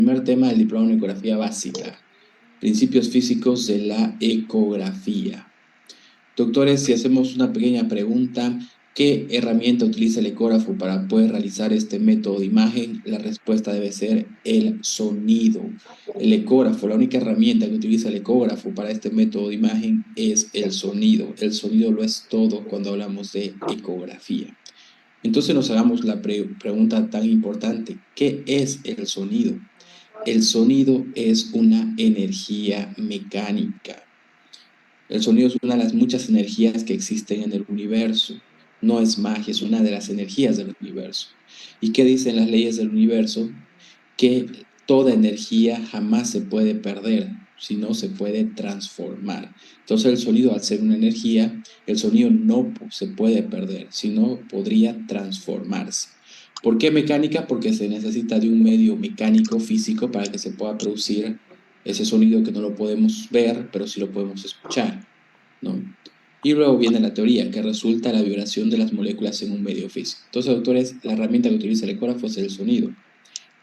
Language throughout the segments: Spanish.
Primer tema del diploma en ecografía básica, principios físicos de la ecografía. Doctores, si hacemos una pequeña pregunta, ¿qué herramienta utiliza el ecógrafo para poder realizar este método de imagen? La respuesta debe ser el sonido. El ecógrafo, la única herramienta que utiliza el ecógrafo para este método de imagen es el sonido. El sonido lo es todo cuando hablamos de ecografía. Entonces nos hagamos la pregunta tan importante, ¿qué es el sonido? El sonido es una energía mecánica. El sonido es una de las muchas energías que existen en el universo. No es magia, es una de las energías del universo. ¿Y qué dicen las leyes del universo? Que toda energía jamás se puede perder, sino se puede transformar. Entonces el sonido, al ser una energía, el sonido no se puede perder, sino podría transformarse. ¿Por qué mecánica? Porque se necesita de un medio mecánico, físico, para que se pueda producir ese sonido que no lo podemos ver, pero sí lo podemos escuchar, ¿no? Y luego viene la teoría, que resulta la vibración de las moléculas en un medio físico. Entonces, doctores, la herramienta que utiliza el ecógrafo es el sonido.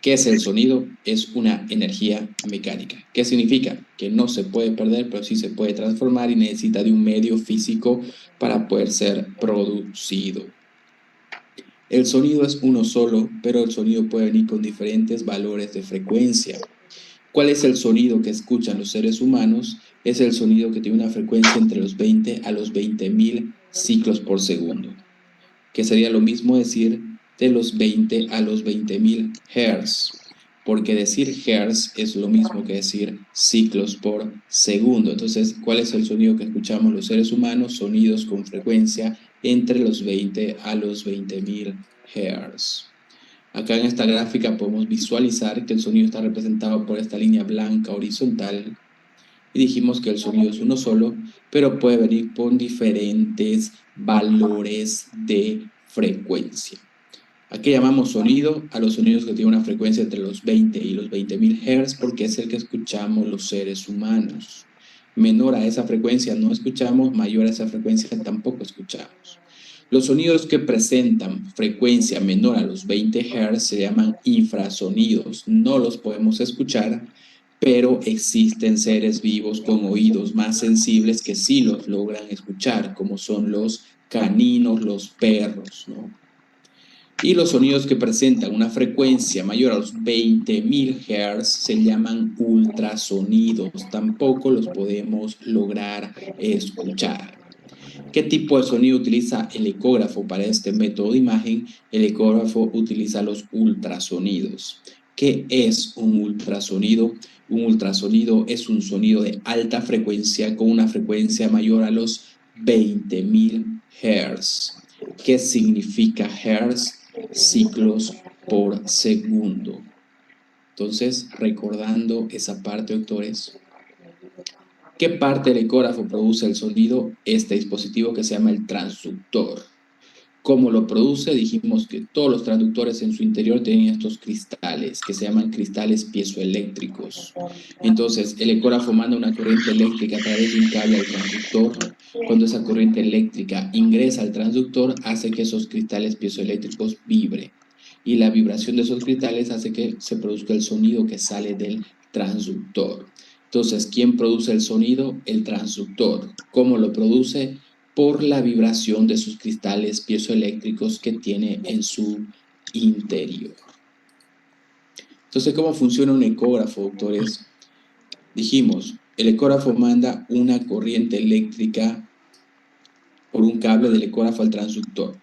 ¿Qué es el sonido? Es una energía mecánica. ¿Qué significa? Que no se puede perder, pero sí se puede transformar y necesita de un medio físico para poder ser producido. El sonido es uno solo, pero el sonido puede venir con diferentes valores de frecuencia. ¿Cuál es el sonido que escuchan los seres humanos? Es el sonido que tiene una frecuencia entre los 20 a los 20.000 ciclos por segundo, que sería lo mismo decir de los 20 a los 20.000 Hz, porque decir Hz es lo mismo que decir ciclos por segundo. Entonces, ¿cuál es el sonido que escuchamos los seres humanos? Sonidos con frecuencia entre los 20 a los 20.000 Hz. Acá en esta gráfica podemos visualizar que el sonido está representado por esta línea blanca horizontal y dijimos que el sonido es uno solo, pero puede venir con diferentes valores de frecuencia. ¿A qué llamamos sonido? A los sonidos que tienen una frecuencia entre los 20 y los 20.000 Hz porque es el que escuchamos los seres humanos. Menor a esa frecuencia no escuchamos, mayor a esa frecuencia tampoco escuchamos. Los sonidos que presentan frecuencia menor a los 20 Hz se llaman infrasonidos. No los podemos escuchar, pero existen seres vivos con oídos más sensibles que sí los logran escuchar, como son los caninos, los perros, ¿no? Y los sonidos que presentan una frecuencia mayor a los 20.000 Hz se llaman ultrasonidos. Tampoco los podemos lograr escuchar. ¿Qué tipo de sonido utiliza el ecógrafo para este método de imagen? El ecógrafo utiliza los ultrasonidos. ¿Qué es un ultrasonido? Un ultrasonido es un sonido de alta frecuencia con una frecuencia mayor a los 20.000 Hz. ¿Qué significa Hz? Ciclos por segundo. Entonces, recordando esa parte, doctores, ¿qué parte del ecógrafo produce el sonido? Este dispositivo que se llama el transductor. ¿Cómo lo produce? Dijimos que todos los transductores en su interior tienen estos cristales que se llaman cristales piezoeléctricos. Entonces, el ecógrafo manda una corriente eléctrica a través de un cable al transductor. Cuando esa corriente eléctrica ingresa al transductor, hace que esos cristales piezoeléctricos vibren. Y la vibración de esos cristales hace que se produzca el sonido que sale del transductor. Entonces, ¿quién produce el sonido? El transductor. ¿Cómo lo produce? Por la vibración de sus cristales piezoeléctricos que tiene en su interior. Entonces, ¿cómo funciona un ecógrafo, doctores? Dijimos, el ecógrafo manda una corriente eléctrica por un cable del ecógrafo al transductor.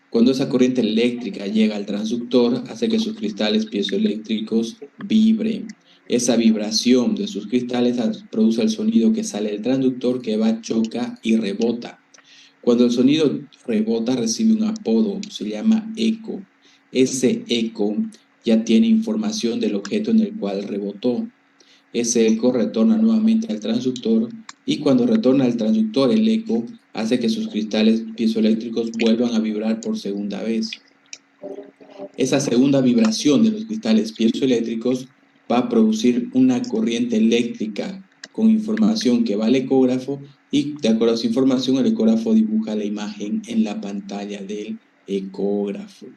Cuando esa corriente eléctrica llega al transductor, hace que sus cristales piezoeléctricos vibren. Esa vibración de sus cristales produce el sonido que sale del transductor, que va, choca y rebota. Cuando el sonido rebota, recibe un apodo, se llama eco. Ese eco ya tiene información del objeto en el cual rebotó. Ese eco retorna nuevamente al transductor y cuando retorna al transductor el eco hace que sus cristales piezoeléctricos vuelvan a vibrar por segunda vez. Esa segunda vibración de los cristales piezoeléctricos va a producir una corriente eléctrica con información que va al ecógrafo y de acuerdo a esa información el ecógrafo dibuja la imagen en la pantalla del ecógrafo.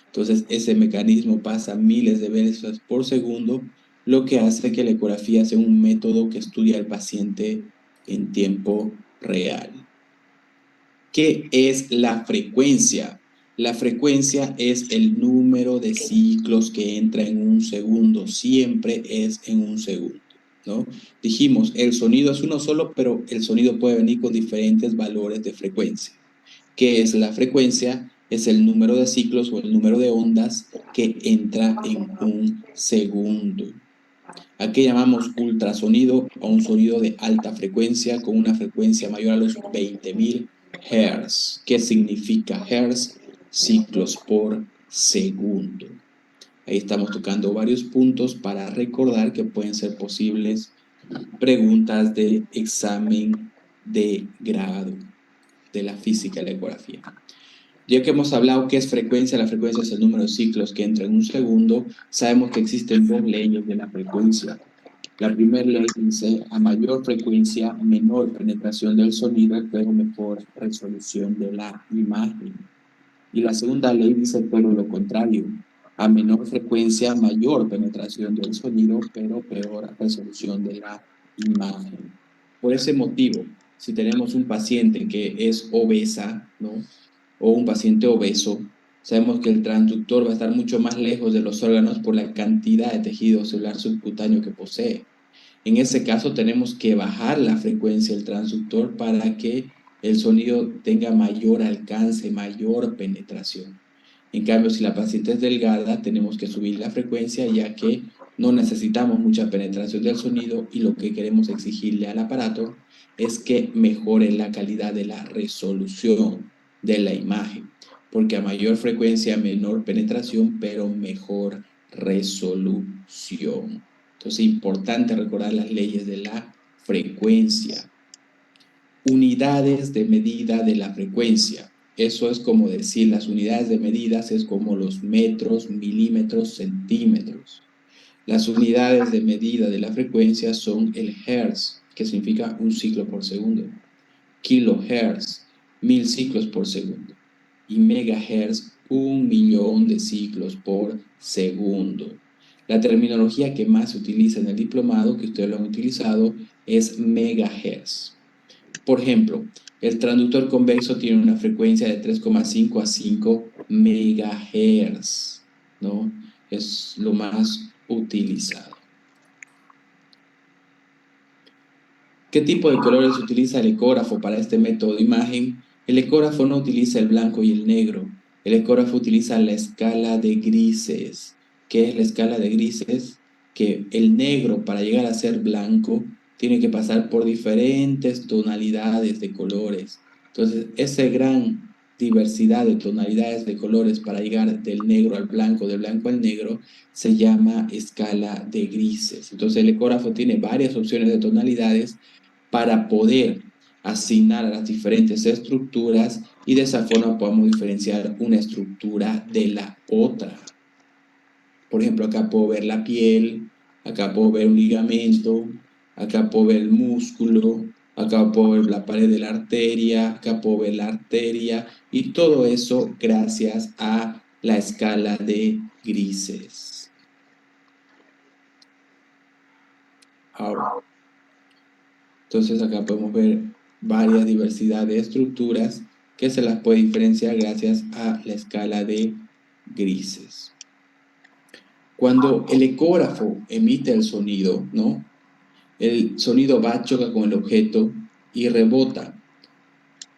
Entonces ese mecanismo pasa miles de veces por segundo lo que hace que la ecografía sea un método que estudia al paciente en tiempo real. ¿Qué es la frecuencia? La frecuencia es el número de ciclos que entra en un segundo, siempre es en un segundo, ¿no? Dijimos, el sonido es uno solo, pero el sonido puede venir con diferentes valores de frecuencia. ¿Qué es la frecuencia? Es el número de ciclos o el número de ondas que entra en un segundo. ¿A qué llamamos ultrasonido? A un sonido de alta frecuencia con una frecuencia mayor a los 20.000 Hz. ¿Qué significa Hz? Ciclos por segundo. Ahí estamos tocando varios puntos para recordar que pueden ser posibles preguntas de examen de grado de la física y la ecografía. Ya que hemos hablado qué es frecuencia, la frecuencia es el número de ciclos que entra en un segundo, sabemos que existen dos leyes de la frecuencia. La primera ley dice, a mayor frecuencia, menor penetración del sonido, pero mejor resolución de la imagen. Y la segunda ley dice todo lo contrario, a menor frecuencia, mayor penetración del sonido, pero peor resolución de la imagen. Por ese motivo, si tenemos un paciente que es obesa, ¿no? O un paciente obeso, sabemos que el transductor va a estar mucho más lejos de los órganos por la cantidad de tejido celular subcutáneo que posee. En ese caso tenemos que bajar la frecuencia del transductor para que el sonido tenga mayor alcance, mayor penetración. En cambio, si la paciente es delgada, tenemos que subir la frecuencia ya que no necesitamos mucha penetración del sonido y lo que queremos exigirle al aparato es que mejore la calidad de la resolución de la imagen, porque a mayor frecuencia, menor penetración, pero mejor resolución. Entonces es importante recordar las leyes de la frecuencia. Unidades de medida de la frecuencia. Eso es como decir, las unidades de medidas es como los metros, milímetros, centímetros. Las unidades de medida de la frecuencia son el hertz, que significa un ciclo por segundo, kilohertz, 1000 ciclos por segundo, y megahertz, 1.000.000 de ciclos por segundo. La terminología que más se utiliza en el diplomado, que ustedes lo han utilizado, es megahertz. Por ejemplo, el transductor convexo tiene una frecuencia de 3,5 a 5 megahertz, ¿no? Es lo más utilizado. ¿Qué tipo de colores utiliza el ecógrafo para este método de imagen? El ecógrafo no utiliza el blanco y el negro. El ecógrafo utiliza la escala de grises. ¿Qué es la escala de grises? Que el negro, para llegar a ser blanco, tiene que pasar por diferentes tonalidades de colores. Entonces, esa gran diversidad de tonalidades de colores para llegar del negro al blanco, del blanco al negro, se llama escala de grises. Entonces, el ecógrafo tiene varias opciones de tonalidades para poder asignar a las diferentes estructuras y de esa forma podamos diferenciar una estructura de la otra. Por ejemplo, acá puedo ver la piel, acá puedo ver un ligamento, acá puedo ver el músculo, acá puedo ver la pared de la arteria, acá puedo ver la arteria y todo eso gracias a la escala de grises. Ahora, entonces acá podemos ver varias diversidad de estructuras que se las puede diferenciar gracias a la escala de grises. Cuando el ecógrafo emite el sonido, ¿no? El sonido va, choca con el objeto y rebota.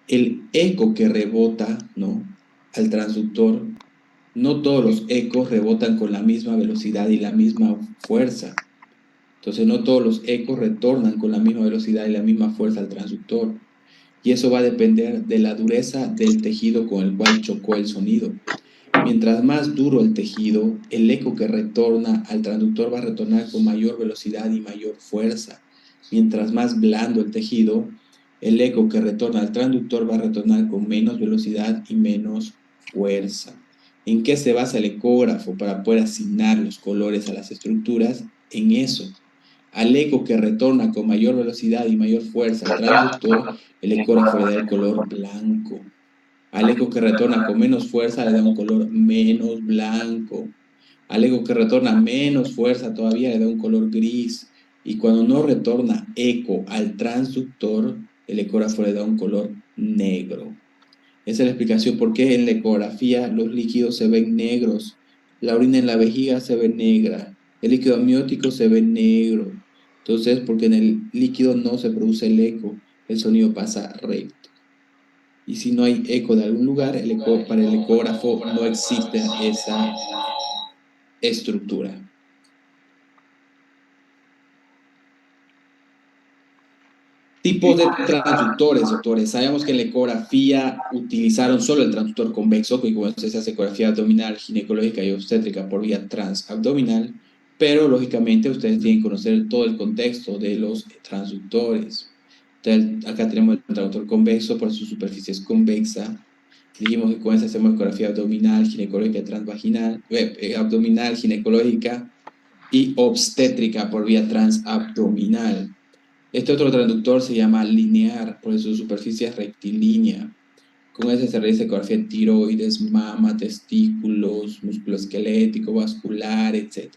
El eco que rebota, ¿no? Al transductor, no todos los ecos rebotan con la misma velocidad y la misma fuerza. Entonces no todos los ecos retornan con la misma velocidad y la misma fuerza al transductor. Y eso va a depender de la dureza del tejido con el cual chocó el sonido. Mientras más duro el tejido, el eco que retorna al transductor va a retornar con mayor velocidad y mayor fuerza. Mientras más blando el tejido, el eco que retorna al transductor va a retornar con menos velocidad y menos fuerza. ¿En qué se basa el ecógrafo para poder asignar los colores a las estructuras? En eso. Al eco que retorna con mayor velocidad y mayor fuerza al transductor, el ecógrafo le da el color blanco. Al eco que retorna con menos fuerza le da un color menos blanco. Al eco que retorna menos fuerza todavía le da un color gris. Y cuando no retorna eco al transductor, el ecógrafo le da un color negro. Esa es la explicación por qué en la ecografía los líquidos se ven negros. La orina en la vejiga se ve negra. El líquido amniótico se ve negro. Entonces, porque en el líquido no se produce el eco, el sonido pasa recto. Y si no hay eco de algún lugar, para el ecógrafo no existe esa estructura. Tipos de transductores, doctores. Sabemos que en la ecografía utilizaron solo el transductor convexo, que como se hace ecografía abdominal, ginecológica y obstétrica por vía transabdominal, pero lógicamente ustedes tienen que conocer todo el contexto de los transductores. Entonces, acá tenemos el transductor convexo, por su superficie es convexa. Dijimos que con esa hacemos ecografía abdominal, ginecológica, transvaginal, abdominal, ginecológica y obstétrica por vía transabdominal. Este otro transductor se llama linear, por su superficie es rectilínea. Con ese se realiza ecografía de tiroides, mama, testículos, músculo esquelético, vascular, etc.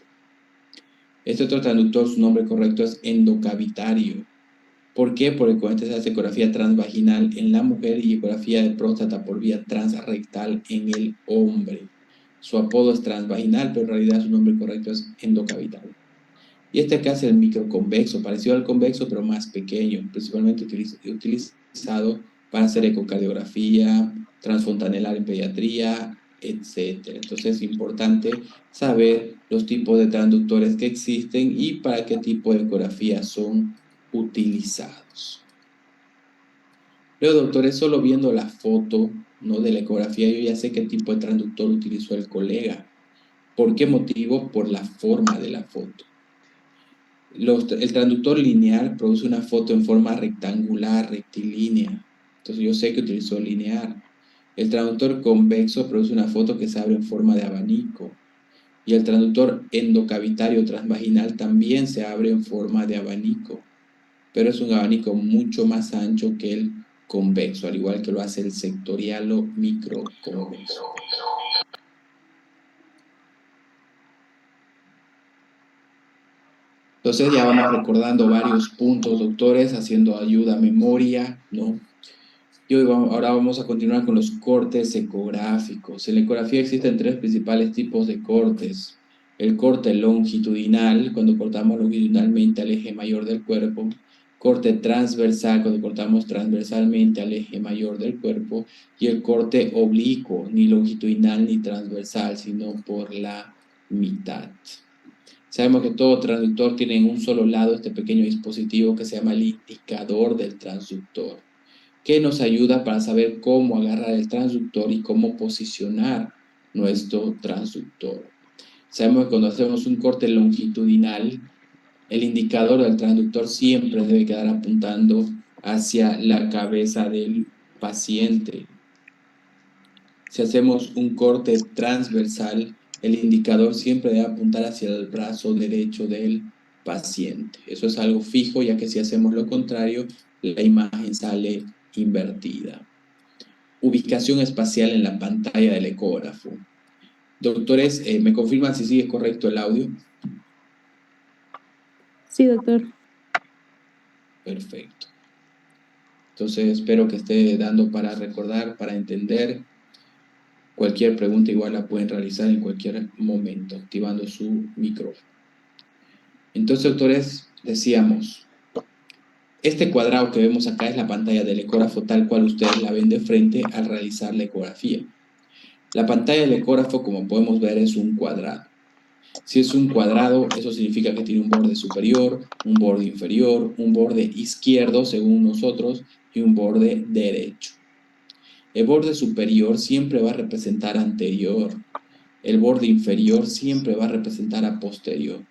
Este otro transductor, su nombre correcto es endocavitario. ¿Por qué? Porque con este se hace ecografía transvaginal en la mujer y ecografía de próstata por vía transrectal en el hombre. Su apodo es transvaginal, pero en realidad su nombre correcto es endocavitario. Y este acá es el microconvexo, parecido al convexo, pero más pequeño, principalmente utilizado para hacer ecocardiografía, transfontanelar en pediatría, etc. Entonces es importante saber los tipos de transductores que existen y para qué tipo de ecografía son utilizados. Luego, doctores, solo viendo la foto, ¿no?, de la ecografía, yo ya sé qué tipo de transductor utilizó el colega. ¿Por qué motivo? Por la forma de la foto. El transductor lineal produce una foto en forma rectangular, rectilínea. Entonces yo sé que utilizó lineal. El transductor convexo produce una foto que se abre en forma de abanico. Y el transductor endocavitario transvaginal también se abre en forma de abanico. Pero es un abanico mucho más ancho que el convexo, al igual que lo hace el sectorial o microconvexo. Entonces ya vamos recordando varios puntos, doctores, haciendo ayuda a memoria, ¿no? Y ahora vamos a continuar con los cortes ecográficos. En la ecografía existen tres principales tipos de cortes. El corte longitudinal, cuando cortamos longitudinalmente al eje mayor del cuerpo. Corte transversal, cuando cortamos transversalmente al eje mayor del cuerpo. Y el corte oblicuo, ni longitudinal ni transversal, sino por la mitad. Sabemos que todo transductor tiene en un solo lado este pequeño dispositivo que se llama el indicador del transductor, que nos ayuda para saber cómo agarrar el transductor y cómo posicionar nuestro transductor. Sabemos que cuando hacemos un corte longitudinal, el indicador del transductor siempre debe quedar apuntando hacia la cabeza del paciente. Si hacemos un corte transversal, el indicador siempre debe apuntar hacia el brazo derecho del paciente. Eso es algo fijo, ya que si hacemos lo contrario, la imagen sale invertida. Ubicación espacial en la pantalla del ecógrafo. Doctores, ¿me confirman si sigue correcto el audio? Sí, doctor. Perfecto. Entonces espero que esté dando para recordar, para entender. Cualquier pregunta igual la pueden realizar en cualquier momento, activando su micrófono. Entonces, doctores, decíamos, este cuadrado que vemos acá es la pantalla del ecógrafo tal cual ustedes la ven de frente al realizar la ecografía. La pantalla del ecógrafo, como podemos ver, es un cuadrado. Si es un cuadrado, eso significa que tiene un borde superior, un borde inferior, un borde izquierdo, según nosotros, y un borde derecho. El borde superior siempre va a representar anterior. El borde inferior siempre va a representar a posterior.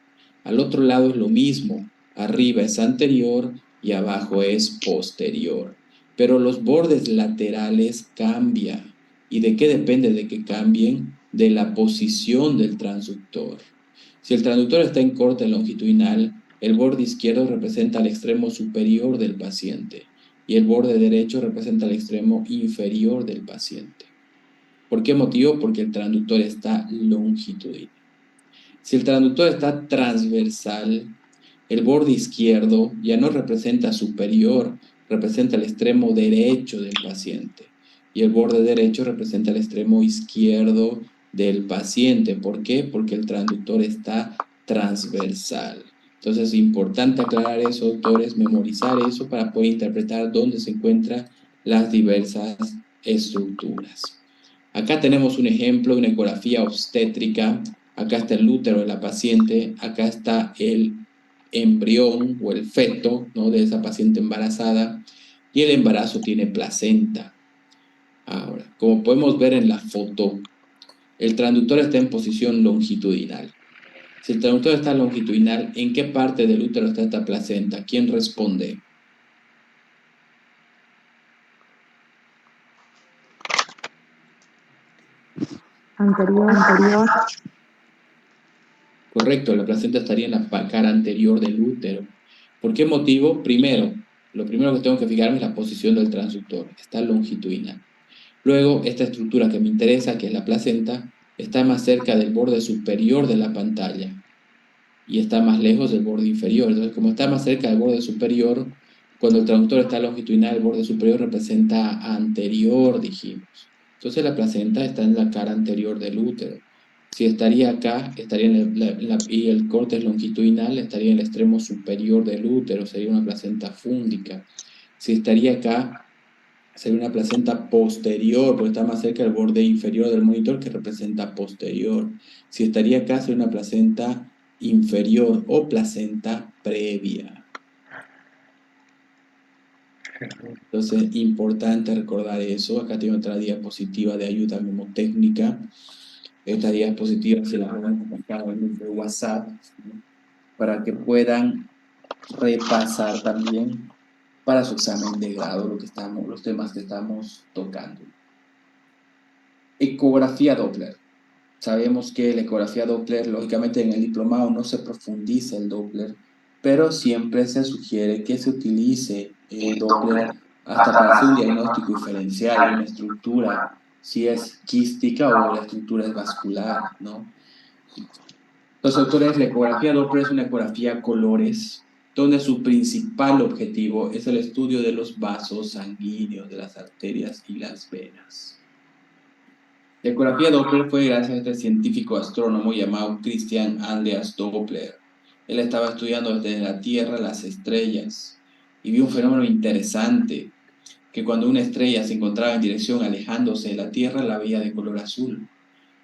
Al otro lado es lo mismo. Arriba es anterior y abajo es posterior. Pero los bordes laterales cambian. ¿Y de qué depende de que cambien? De la posición del transductor. Si el transductor está en corte longitudinal, el borde izquierdo representa el extremo superior del paciente y el borde derecho representa el extremo inferior del paciente. ¿Por qué motivo? Porque el transductor está longitudinal. Si el transductor está transversal, el borde izquierdo ya no representa superior, representa el extremo derecho del paciente. Y el borde derecho representa el extremo izquierdo del paciente. ¿Por qué? Porque el transductor está transversal. Entonces es importante aclarar eso, doctores, memorizar eso para poder interpretar dónde se encuentran las diversas estructuras. Acá tenemos un ejemplo, una ecografía obstétrica. Acá está el útero de la paciente, acá está el embrión o el feto, ¿no?, de esa paciente embarazada, y el embarazo tiene placenta. Ahora, como podemos ver en la foto, el transductor está en posición longitudinal. Si el transductor está longitudinal, ¿en qué parte del útero está esta placenta? ¿Quién responde? Anterior. Correcto, la placenta estaría en la cara anterior del útero. ¿Por qué motivo? Primero, lo primero que tengo que fijarme es la posición del transductor, está longitudinal. Luego, esta estructura que me interesa, que es la placenta, está más cerca del borde superior de la pantalla y está más lejos del borde inferior. Entonces, como está más cerca del borde superior, cuando el transductor está longitudinal, el borde superior representa anterior, dijimos. Entonces, la placenta está en la cara anterior del útero. Si estaría acá, estaría y el corte es longitudinal, estaría en el extremo superior del útero, sería una placenta fúndica. Si estaría acá, sería una placenta posterior, porque está más cerca del borde inferior del monitor, que representa posterior. Si estaría acá, sería una placenta inferior o placenta previa. Entonces, importante recordar eso. Acá tengo otra diapositiva de ayuda mnemotécnica. Esta diapositiva se la voy a colocar en el grupo de WhatsApp, ¿no?, para que puedan repasar también para su examen de grado los temas que estamos tocando. Ecografía Doppler. Sabemos que la ecografía Doppler, lógicamente en el diplomado no se profundiza el Doppler, pero siempre se sugiere que se utilice el Doppler hasta para hacer un diagnóstico diferencial de una estructura, si es quística o la estructura es vascular, ¿no? Los autores, la ecografía Doppler es una ecografía a colores, donde su principal objetivo es el estudio de los vasos sanguíneos, de las arterias y las venas. La ecografía Doppler fue gracias a este científico astrónomo llamado Christian Andreas Doppler. Él estaba estudiando desde la Tierra las estrellas y vio un fenómeno interesante, que cuando una estrella se encontraba en dirección alejándose de la Tierra, la veía de color azul.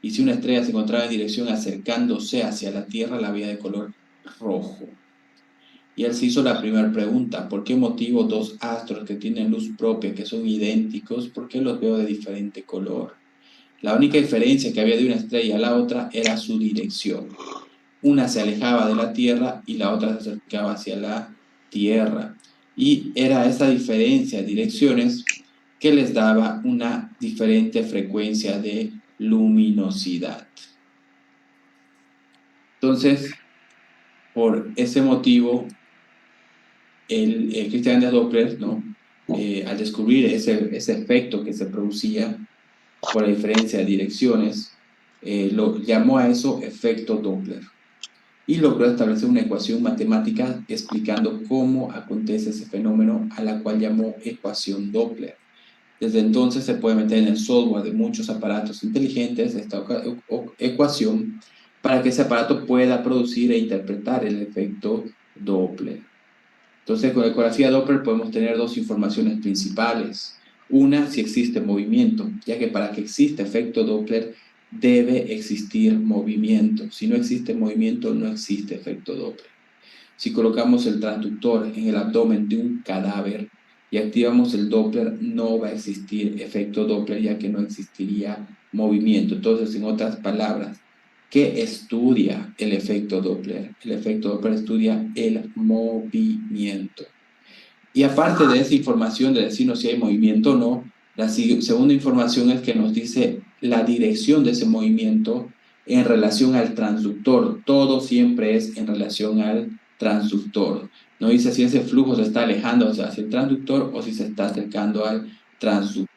Y si una estrella se encontraba en dirección acercándose hacia la Tierra, la veía de color rojo. Y él se hizo la primera pregunta: ¿por qué motivo dos astros que tienen luz propia, que son idénticos, por qué los veo de diferente color? La única diferencia que había de una estrella a la otra era su dirección. Una se alejaba de la Tierra y la otra se acercaba hacia la Tierra. Y era esa diferencia de direcciones que les daba una diferente frecuencia de luminosidad. Entonces, por ese motivo, el Christian de Doppler, ¿no?, al descubrir ese efecto que se producía por la diferencia de direcciones, lo llamó a eso efecto Doppler y logró establecer una ecuación matemática explicando cómo acontece ese fenómeno, a la cual llamó ecuación Doppler. Desde entonces se puede meter en el software de muchos aparatos inteligentes esta ecuación para que ese aparato pueda producir e interpretar el efecto Doppler. Entonces, con la ecografía Doppler podemos tener dos informaciones principales. Una, si existe movimiento, ya que para que exista efecto Doppler debe existir movimiento. Si no existe movimiento, no existe efecto Doppler. Si colocamos el transductor en el abdomen de un cadáver y activamos el Doppler, no va a existir efecto Doppler, ya que no existiría movimiento. Entonces, en otras palabras, ¿qué estudia el efecto Doppler? El efecto Doppler estudia el movimiento. Y aparte de esa información de decirnos si hay movimiento o no, la segunda información es que nos dice la dirección de ese movimiento en relación al transductor. Todo siempre es en relación al transductor. No dice si ese flujo se está alejando hacia el transductor o si se está acercando al transductor.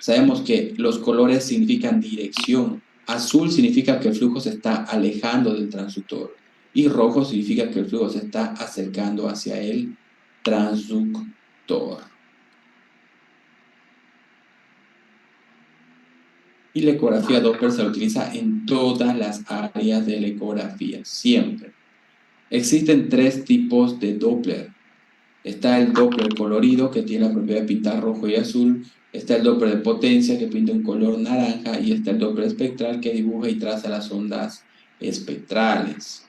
Sabemos que los colores significan dirección. Azul significa que el flujo se está alejando del transductor y rojo significa que el flujo se está acercando hacia el transductor. Y la ecografía Doppler se utiliza en todas las áreas de la ecografía, siempre. Existen 3 tipos de Doppler. Está el Doppler colorido, que tiene la propiedad de pintar rojo y azul. Está el Doppler de potencia, que pinta un color naranja. Y está el Doppler espectral, que dibuja y traza las ondas espectrales.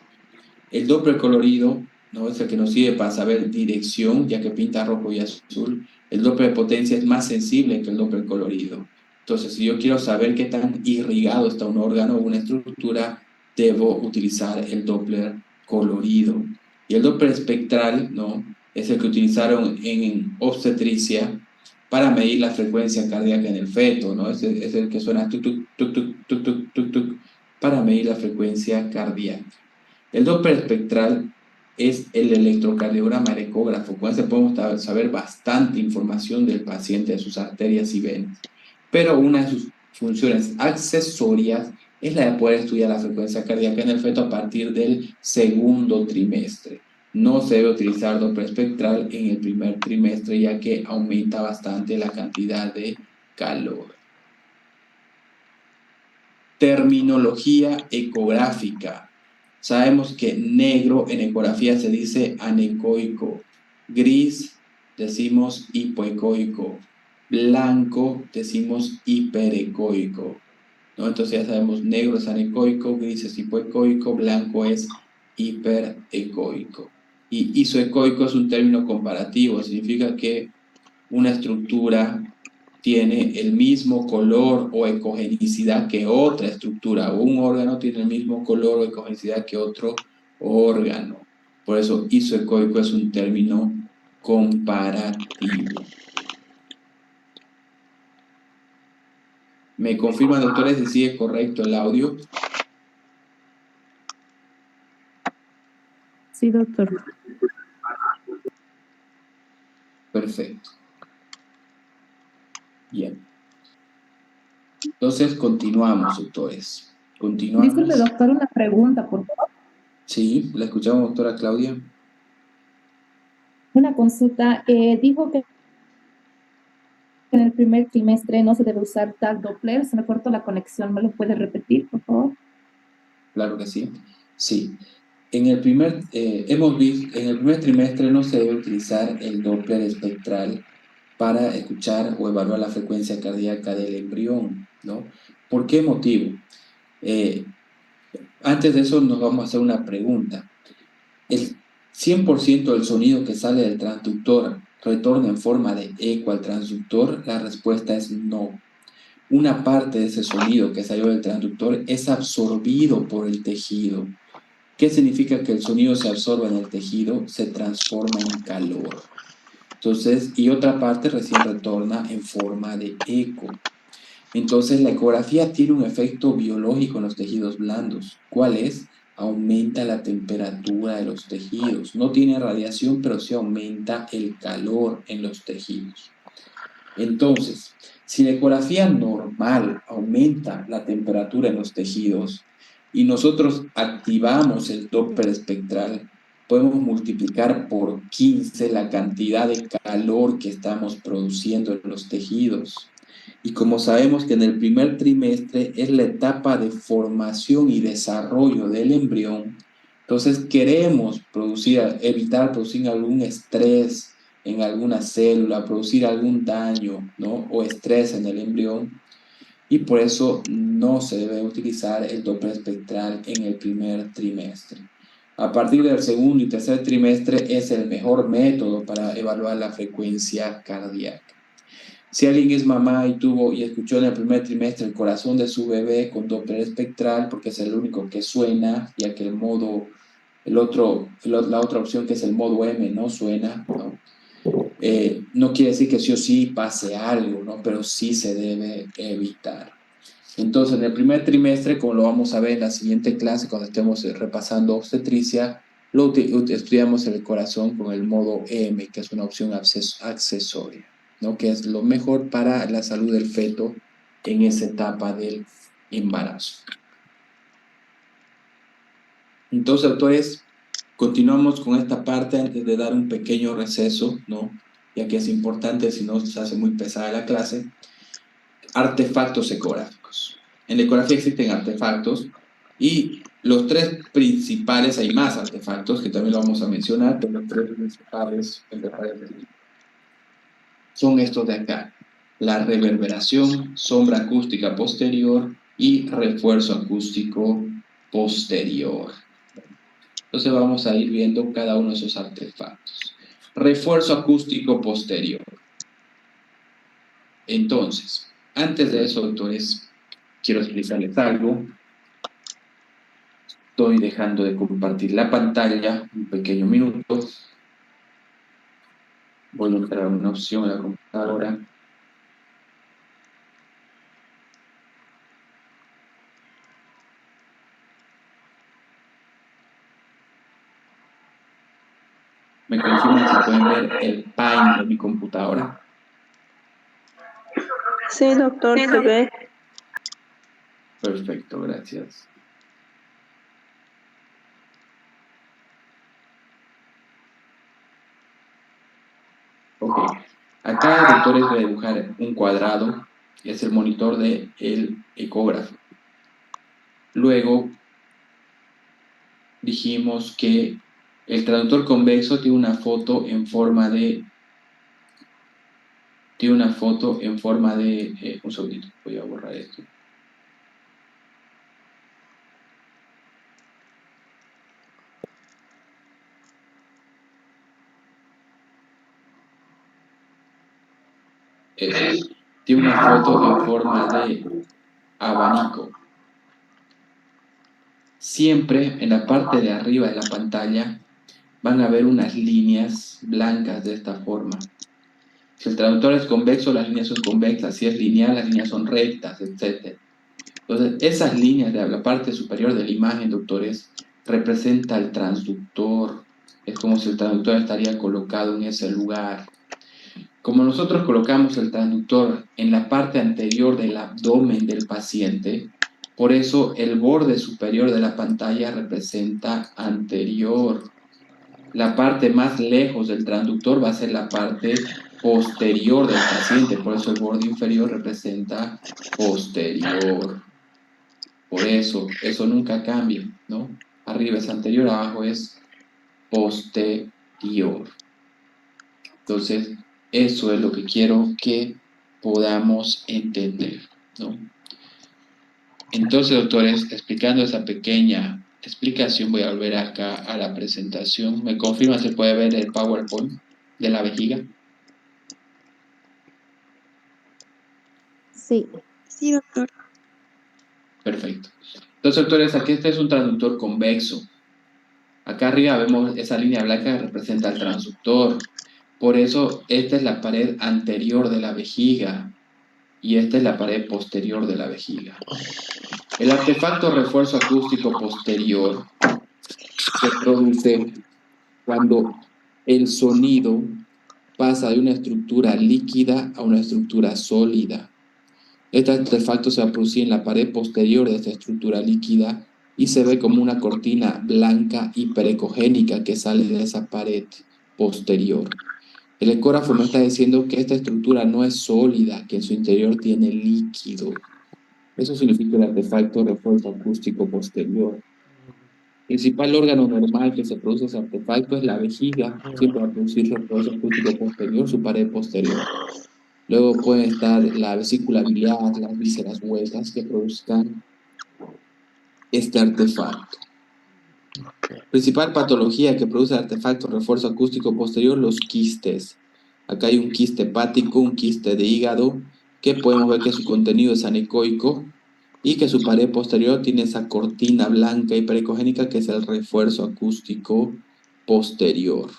El Doppler colorido, ¿no?, es el que nos sirve para saber dirección, ya que pinta rojo y azul. El Doppler de potencia es más sensible que el Doppler colorido. Entonces, si yo quiero saber qué tan irrigado está un órgano o una estructura, debo utilizar el Doppler colorido. Y el Doppler espectral, ¿no?, es el que utilizaron en obstetricia para medir la frecuencia cardíaca en el feto, ¿no? Es el que suena tuk, tuk, tuk, tuk, tuk, tuk, tuk, tuk, para medir la frecuencia cardíaca. El Doppler espectral es el electrocardiograma, el ecógrafo. Con ese podemos saber bastante información del paciente, de sus arterias y venas. Pero una de sus funciones accesorias es la de poder estudiar la frecuencia cardíaca en el feto a partir del segundo trimestre. No se debe utilizar Doppler espectral en el primer trimestre, ya que aumenta bastante la cantidad de calor. Terminología ecográfica. Sabemos que negro en ecografía se dice anecoico, gris decimos hipoecoico, blanco decimos hiperecoico, ¿no? Entonces ya sabemos, negro es anecoico, gris es hipoecoico, blanco es hiperecoico. Y isoecoico es un término comparativo, significa que una estructura tiene el mismo color o ecogenicidad que otra estructura, o un órgano tiene el mismo color o ecogenicidad que otro órgano. Por eso isoecoico es un término comparativo. ¿Me confirman, doctores, si sigue correcto el audio? Sí, doctor. Perfecto. Bien. Entonces, continuamos, doctores. Continuamos. Disculpe, doctor, una pregunta, por favor. Sí, la escuchamos, doctora Claudia. Una consulta. Dijo que en el primer trimestre no se debe usar tal Doppler. Se me cortó la conexión. ¿Me lo puede repetir, por favor? Claro que sí. Sí. En el primer trimestre no se debe utilizar el Doppler espectral para escuchar o evaluar la frecuencia cardíaca del embrión, ¿no? ¿Por qué motivo? Antes de eso nos vamos a hacer una pregunta. ¿El 100% del sonido que sale del transductor retorna en forma de eco al transductor? La respuesta es no. Una parte de ese sonido que salió del transductor es absorbido por el tejido. ¿Qué significa que el sonido se absorba en el tejido? Se transforma en calor. Entonces, y otra parte recién retorna en forma de eco. Entonces, la ecografía tiene un efecto biológico en los tejidos blandos. ¿Cuál es? Aumenta la temperatura de los tejidos. No tiene radiación, pero sí aumenta el calor en los tejidos. Entonces, si la ecografía normal aumenta la temperatura en los tejidos y nosotros activamos el Doppler espectral, podemos multiplicar por 15 la cantidad de calor que estamos produciendo en los tejidos. Y como sabemos que en el primer trimestre es la etapa de formación y desarrollo del embrión, entonces queremos evitar producir algún estrés en alguna célula, producir algún daño, ¿no?, o estrés en el embrión, y por eso no se debe utilizar el Doppler espectral en el primer trimestre. A partir del segundo y tercer trimestre es el mejor método para evaluar la frecuencia cardíaca. Si alguien es mamá y escuchó en el primer trimestre el corazón de su bebé con Doppler espectral, porque es el único que suena, ya que la otra opción, que es el modo M, no suena, ¿no? No quiere decir que sí o sí pase algo, ¿no? Pero sí se debe evitar. Entonces, en el primer trimestre, como lo vamos a ver en la siguiente clase, cuando estemos repasando obstetricia, estudiamos el corazón con el modo M, que es una opción accesoria, ¿no?, que es lo mejor para la salud del feto en esa etapa del embarazo. Entonces, doctores, continuamos con esta parte antes de dar un pequeño receso, ¿no? Ya que es importante, si no se hace muy pesada la clase. Artefactos ecográficos. En la ecografía existen artefactos y los tres principales, hay más artefactos que también lo vamos a mencionar, pero los tres principales son estos de acá: la reverberación, sombra acústica posterior y refuerzo acústico posterior. Entonces vamos a ir viendo cada uno de esos artefactos. Refuerzo acústico posterior. Entonces, antes de eso, doctores, quiero explicarles algo. Estoy dejando de compartir la pantalla un pequeño minuto. Voy a entrar a una opción en la computadora. ¿Me confirman si pueden ver el Paint de mi computadora? Sí, doctor, se ve. Perfecto, gracias. Ok. Acá, doctores, voy a dibujar un cuadrado, que es el monitor del ecógrafo. Luego, dijimos que el traductor convexo tiene una foto en forma de... un segundito, voy a borrar esto. Tiene una foto en forma de abanico. Siempre en la parte de arriba de la pantalla van a ver unas líneas blancas de esta forma. Si el traductor es convexo, las líneas son convexas. Si es lineal, las líneas son rectas, etc. Entonces, esas líneas de la parte superior de la imagen, doctores, representa el transductor. Es como si el transductor estaría colocado en ese lugar. Como nosotros colocamos el transductor en la parte anterior del abdomen del paciente, por eso el borde superior de la pantalla representa anterior. La parte más lejos del transductor va a ser la parte posterior del paciente, por eso el borde inferior representa posterior. Por eso nunca cambia, ¿no? Arriba es anterior, abajo es posterior. Entonces, eso es lo que quiero que podamos entender, ¿no? Entonces, doctores, explicando esa pequeña explicación, voy a volver acá a la presentación. ¿Me confirma si se puede ver el PowerPoint de la vejiga? Sí. Sí, doctor. Perfecto. Entonces, doctores, aquí este es un transductor convexo. Acá arriba vemos esa línea blanca que representa el transductor. Por eso, esta es la pared anterior de la vejiga y esta es la pared posterior de la vejiga. El artefacto refuerzo acústico posterior se produce cuando el sonido pasa de una estructura líquida a una estructura sólida. Este artefacto se va a producir en la pared posterior de esta estructura líquida y se ve como una cortina blanca hiperecogénica que sale de esa pared posterior. El ecógrafo me está diciendo que esta estructura no es sólida, que en su interior tiene líquido. Eso significa el artefacto refuerzo acústico posterior. El principal órgano normal que se produce ese artefacto es la vejiga. Siempre va a producir refuerzo acústico posterior, su pared posterior. Luego puede estar la vesícula biliar, las vísceras huecas que produzcan este artefacto. Principal patología que produce artefacto refuerzo acústico posterior, los quistes. Acá hay un quiste hepático, un quiste de hígado, que podemos ver que su contenido es anecoico y que su pared posterior tiene esa cortina blanca hiperecogénica que es el refuerzo acústico posterior.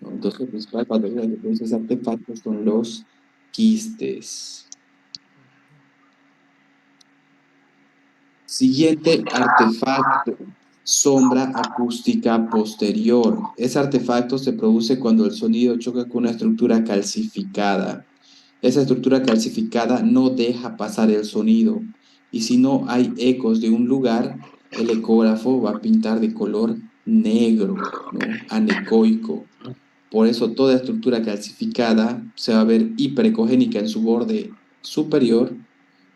Entonces, la principal patología que produce ese artefacto son los quistes. Siguiente artefacto, sombra acústica posterior. Ese artefacto se produce cuando el sonido choca con una estructura calcificada. Esa estructura calcificada no deja pasar el sonido. y si no hay ecos de un lugar, el ecógrafo va a pintar de color negro, ¿no? Anecoico. Por eso toda estructura calcificada se va a ver hiperecogénica en su borde superior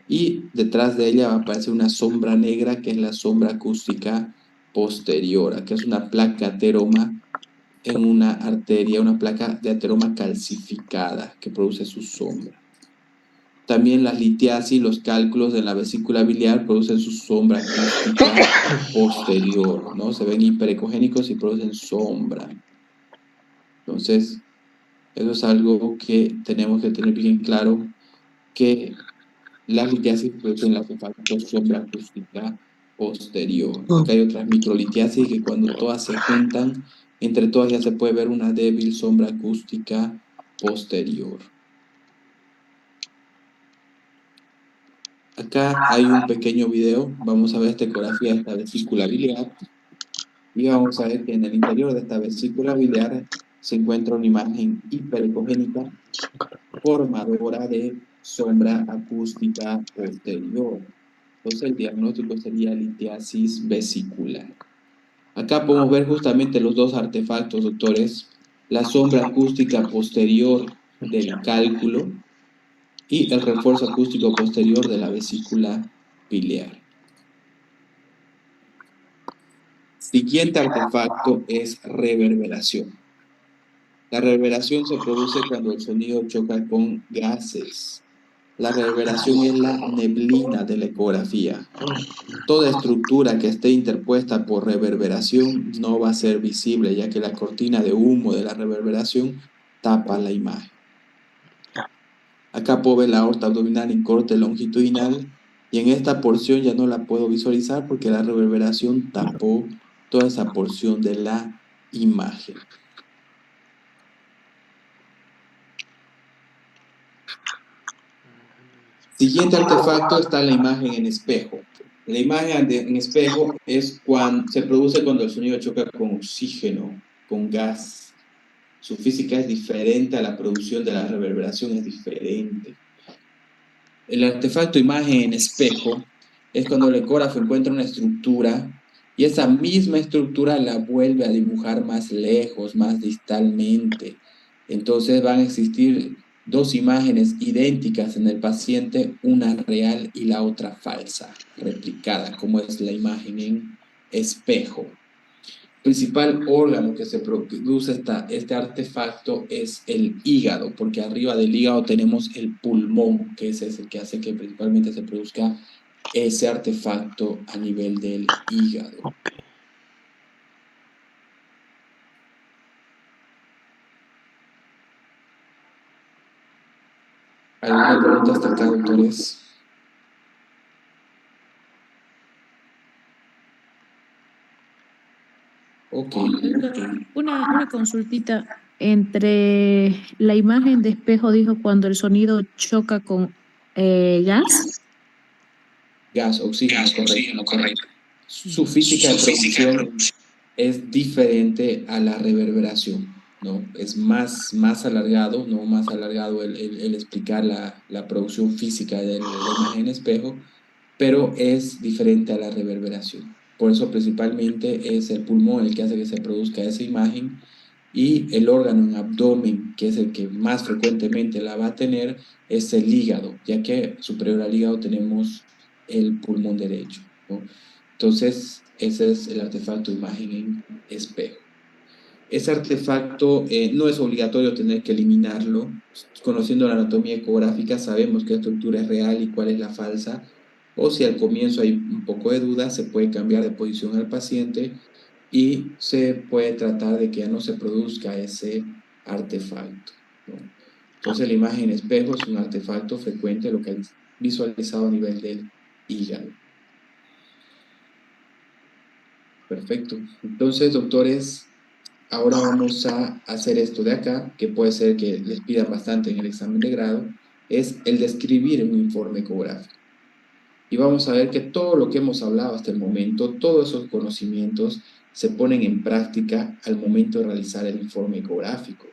y detrás de ella va a aparecer una sombra negra que es la sombra acústica posterior, que es una placa ateroma en una arteria, una placa de ateroma calcificada que produce su sombra. También las litiasis, los cálculos de la vesícula biliar producen su sombra acústica posterior, ¿no? Se ven hiperecogénicos y producen sombra. Entonces, eso es algo que tenemos que tener bien claro, que las litiasis producen la sombra acústica posterior. Acá hay otras microlitiasis que cuando todas se juntan, entre todas ya se puede ver una débil sombra acústica posterior. Acá hay un pequeño video, vamos a ver esta ecografía de esta vesícula biliar y vamos a ver que en el interior de esta vesícula biliar se encuentra una imagen hiperecogénica formadora de sombra acústica posterior. Entonces el diagnóstico sería litiasis vesicular. Acá podemos ver justamente los dos artefactos, doctores, la sombra acústica posterior del cálculo y el refuerzo acústico posterior de la vesícula biliar. Siguiente artefacto es reverberación. La reverberación se produce cuando el sonido choca con gases. La reverberación es la neblina de la ecografía. Toda estructura que esté interpuesta por reverberación no va a ser visible, ya que la cortina de humo de la reverberación tapa la imagen. Acá puedo ver la aorta abdominal en corte longitudinal y en esta porción ya no la puedo visualizar porque la reverberación tapó toda esa porción de la imagen. Siguiente artefacto está la imagen en espejo. La imagen en espejo es cuando se produce cuando el sonido choca con oxígeno, con gas. Su física es diferente a la producción de la reverberación, es diferente. El artefacto imagen en espejo es cuando el ecógrafo encuentra una estructura y esa misma estructura la vuelve a dibujar más lejos, más distalmente. Entonces van a existir dos imágenes idénticas en el paciente, una real y la otra falsa, replicada, como es la imagen en espejo. El principal órgano que se produce este artefacto es el hígado, porque arriba del hígado tenemos el pulmón, que es el que hace que principalmente se produzca ese artefacto a nivel del hígado. ¿Alguna pregunta hasta acá, doctores? Ok. Una consultita. Entre la imagen de espejo dijo cuando el sonido choca con gas. Gas, oxígeno, correcto. Su física de producción es diferente a la reverberación, ¿no? Es más alargado, ¿no? Más alargado el explicar la producción física de la imagen en espejo, pero es diferente a la reverberación. Por eso principalmente es el pulmón el que hace que se produzca esa imagen y el órgano en abdomen, que es el que más frecuentemente la va a tener, es el hígado, ya que superior al hígado tenemos el pulmón derecho, ¿no? Entonces, ese es el artefacto imagen en espejo. Ese artefacto no es obligatorio tener que eliminarlo. Conociendo la anatomía ecográfica sabemos qué estructura es real y cuál es la falsa. O si al comienzo hay un poco de duda, se puede cambiar de posición al paciente y se puede tratar de que ya no se produzca ese artefacto, ¿no? Entonces la imagen en espejo es un artefacto frecuente visualizado a nivel del hígado. Perfecto. Entonces, doctores, ahora vamos a hacer esto de acá, que puede ser que les pidan bastante en el examen de grado, es el de escribir un informe ecográfico. Y vamos a ver que todo lo que hemos hablado hasta el momento, todos esos conocimientos se ponen en práctica al momento de realizar el informe ecográfico.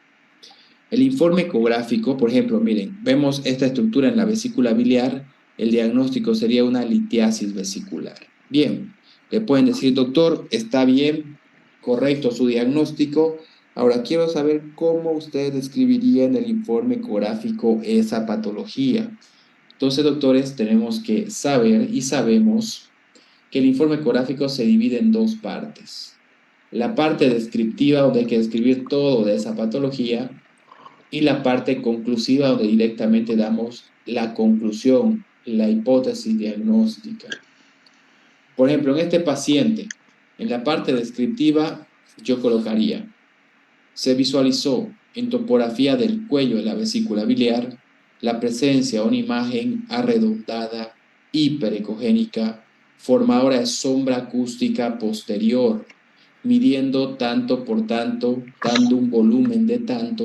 El informe ecográfico, por ejemplo, miren, vemos esta estructura en la vesícula biliar, el diagnóstico sería una litiasis vesicular. Bien, le pueden decir, doctor, está bien, correcto su diagnóstico. Ahora quiero saber cómo usted describiría en el informe ecográfico esa patología. Entonces, doctores, tenemos que saber y sabemos que el informe ecográfico se divide en dos partes. La parte descriptiva, donde hay que describir todo de esa patología, y la parte conclusiva, donde directamente damos la conclusión, la hipótesis diagnóstica. Por ejemplo, en este paciente, en la parte descriptiva, yo colocaría: se visualizó en topografía del cuello de la vesícula biliar la presencia de una imagen arredondada, hiperecogénica, formadora de sombra acústica posterior, midiendo tanto por tanto, dando un volumen de tanto,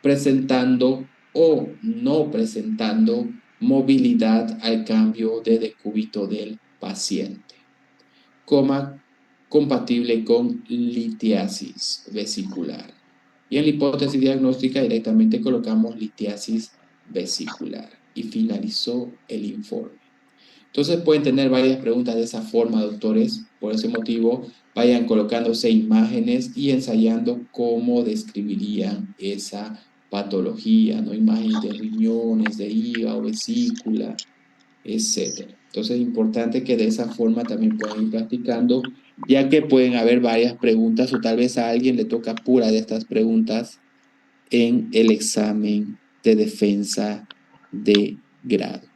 presentando o no presentando movilidad al cambio de decúbito del paciente, compatible con litiasis vesicular. Y en la hipótesis diagnóstica directamente colocamos litiasis vesicular y finalizó el informe. Entonces pueden tener varias preguntas de esa forma, doctores. Por ese motivo, vayan colocándose imágenes y ensayando cómo describirían esa patología, ¿no? Imágenes de riñones, de hígado, vesícula, etc. Entonces es importante que de esa forma también puedan ir practicando, ya que pueden haber varias preguntas o tal vez a alguien le toca pura de estas preguntas en el examen de defensa de grado.